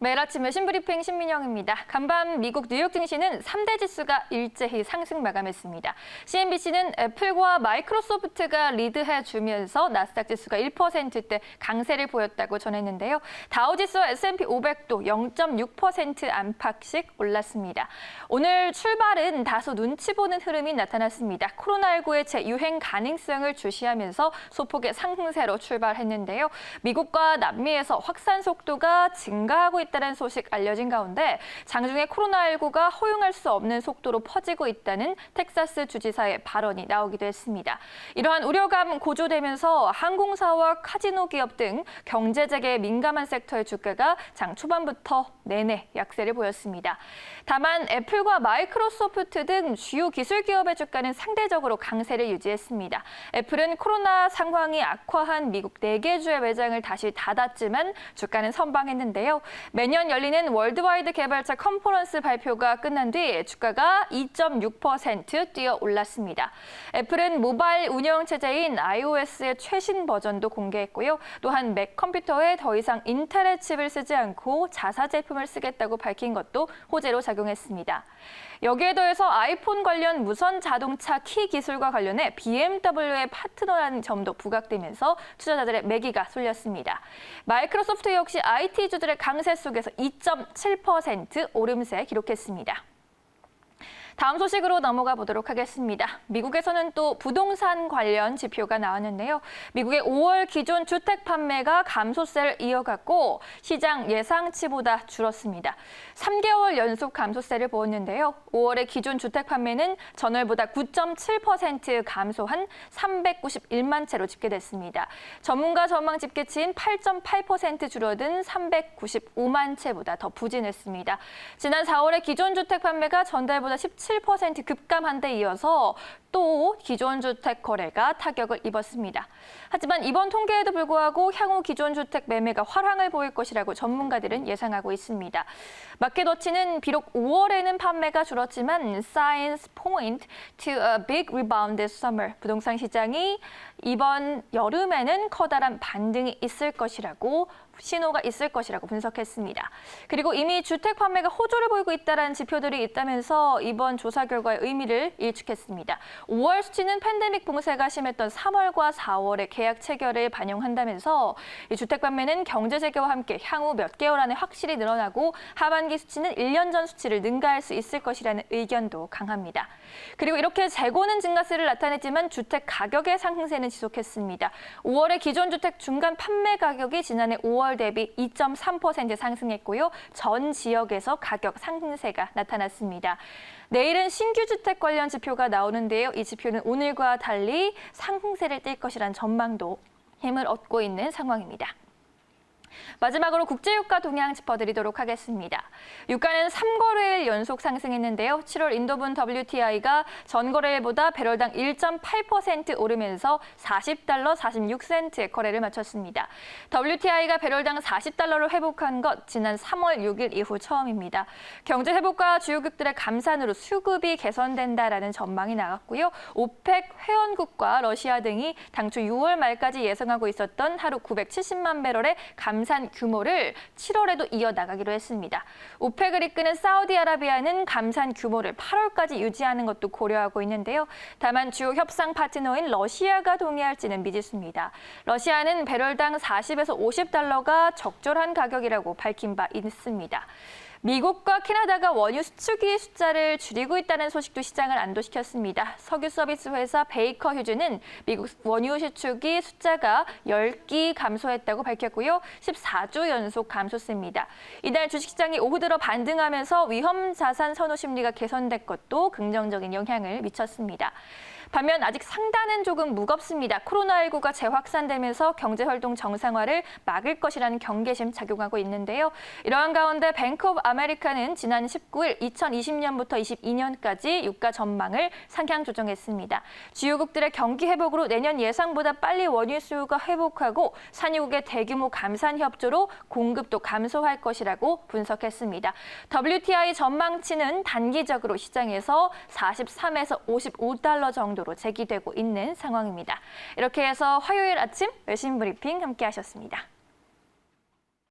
매일 아침 외신 브리핑 신민영입니다. 간밤 미국 뉴욕 증시는 3대 지수가 일제히 상승 마감했습니다. CNBC는 애플과 마이크로소프트가 리드해주면서 나스닥 지수가 1%대 강세를 보였다고 전했는데요. 다우지수와 S&P 500도 0.6% 안팎씩 올랐습니다. 오늘 출발은 다소 눈치 보는 흐름이 나타났습니다. 코로나19의 재유행 가능성을 주시하면서 소폭의 상승세로 출발했는데요. 미국과 남미에서 확산 속도가 증가하고 있다는 소식 알려진 가운데 장중에 코로나19가 허용할 수 없는 속도로 퍼지고 있다는 텍사스 주지사의 발언이 나오기도 했습니다. 이러한 우려감 고조되면서 항공사와 카지노 기업 등 경제 재개에 민감한 섹터의 주가가 장 초반부터 내내 약세를 보였습니다. 다만 애플과 마이크로소프트 등 주요 기술 기업의 주가는 상대적으로 강세를 유지했습니다. 애플은 코로나 상황이 악화한 미국 4개 주의 매장을 다시 닫았지만 주가는 선방했는데요. 매년 열리는 월드와이드 개발자 컨퍼런스 발표가 끝난 뒤 주가가 2.6% 뛰어 올랐습니다. 애플은 모바일 운영체제인 iOS의 최신 버전도 공개했고요. 또한 맥 컴퓨터에 더 이상 인텔의 칩을 쓰지 않고 자사 제품을 쓰겠다고 밝힌 것도 호재로 작용했습니다. 여기에 더해서 아이폰 관련 무선 자동차 키 기술과 관련해 BMW의 파트너라는 점도 부각되면서 투자자들의 매기가 쏠렸습니다. 마이크로소프트 역시 IT주들의 강세 속에서 2.7% 오름세 기록했습니다. 다음 소식으로 넘어가 보도록 하겠습니다. 미국에서는 또 부동산 관련 지표가 나왔는데요. 미국의 5월 기존 주택 판매가 감소세를 이어갔고 시장 예상치보다 줄었습니다. 3개월 연속 감소세를 보였는데요. 5월의 기존 주택 판매는 전월보다 9.7% 감소한 391만 채로 집계됐습니다. 전문가 전망 집계치인 8.8% 줄어든 395만 채보다 더 부진했습니다. 지난 4월의 기존 주택 판매가 전달보다 17% 급감한 데 이어서 또 기존 주택 거래가 타격을 입었습니다. 하지만 이번 통계에도 불구하고 향후 기존 주택 매매가 활황을 보일 것이라고 전문가들은 예상하고 있습니다. 마켓워치는 비록 5월에는 판매가 줄었지만 signs point to a big rebound this summer. 부동산 시장이 이번 여름에는 커다란 반등이 있을 것이라고 신호가 있을 것이라고 분석했습니다. 그리고 이미 주택 판매가 호조를 보이고 있다는 지표들이 있다면서 이번 조사 결과의 의미를 일축했습니다. 5월 수치는 팬데믹 봉쇄가 심했던 3월과 4월의 계약 체결을 반영한다면서 이 주택 판매는 경제 재개와 함께 향후 몇 개월 안에 확실히 늘어나고 하반기 수치는 1년 전 수치를 능가할 수 있을 것이라는 의견도 강합니다. 그리고 이렇게 재고는 증가세를 나타냈지만 주택 가격의 상승세는 지속했습니다. 5월의 기존 주택 중간 판매 가격이 지난해 5월 대비 2.3% 상승했고요. 전 지역에서 가격 상승세가 나타났습니다. 내일은 신규 주택 관련 지표가 나오는데요. 이 지표는 오늘과 달리 상승세를 띌 것이란 전망도 힘을 얻고 있는 상황입니다. 마지막으로 국제유가 동향 짚어드리도록 하겠습니다. 유가는 3거래일 연속 상승했는데요. 7월 인도분 WTI가 전거래일보다 배럴당 1.8% 오르면서 $40 46센트의 거래를 마쳤습니다. WTI가 배럴당 $40로 회복한 것 지난 3월 6일 이후 처음입니다. 경제 회복과 주요국들의 감산으로 수급이 개선된다라는 전망이 나왔고요. 오펙 회원국과 러시아 등이 당초 6월 말까지 예상하고 있었던 하루 970만 배럴의 감산 규모를 7월에도 이어나가기로 했습니다. 오펙을 이끄는 사우디아라비아는 감산 규모를 8월까지 유지하는 것도 고려하고 있는데요. 다만 주요 협상 파트너인 러시아가 동의할지는 미지수입니다. 러시아는 배럴당 40에서 $50가 적절한 가격이라고 밝힌 바 있습니다. 미국과 캐나다가 원유 수출기 숫자를 줄이고 있다는 소식도 시장을 안도시켰습니다. 석유 서비스 회사 베이커 휴즈는 미국 원유 수출기 숫자가 10기 감소했다고 밝혔고요. 14주 연속 감소세입니다. 이날 주식시장이 오후 들어 반등하면서 위험 자산 선호 심리가 개선된 것도 긍정적인 영향을 미쳤습니다. 반면 아직 상단은 조금 무겁습니다. 코로나19가 재확산되면서 경제활동 정상화를 막을 것이라는 경계심 작용하고 있는데요. 이러한 가운데 뱅크 오브 아메리카는 지난 19일 2020년부터 22년까지 유가 전망을 상향 조정했습니다. 주요국들의 경기 회복으로 내년 예상보다 빨리 원유 수요가 회복하고 산유국의 대규모 감산 협조로 공급도 감소할 것이라고 분석했습니다. WTI 전망치는 단기적으로 시장에서 43에서 $55 정도로 제기되고 있는 상황입니다. 이렇게 해서 화요일 아침 외신 브리핑 함께 하셨습니다.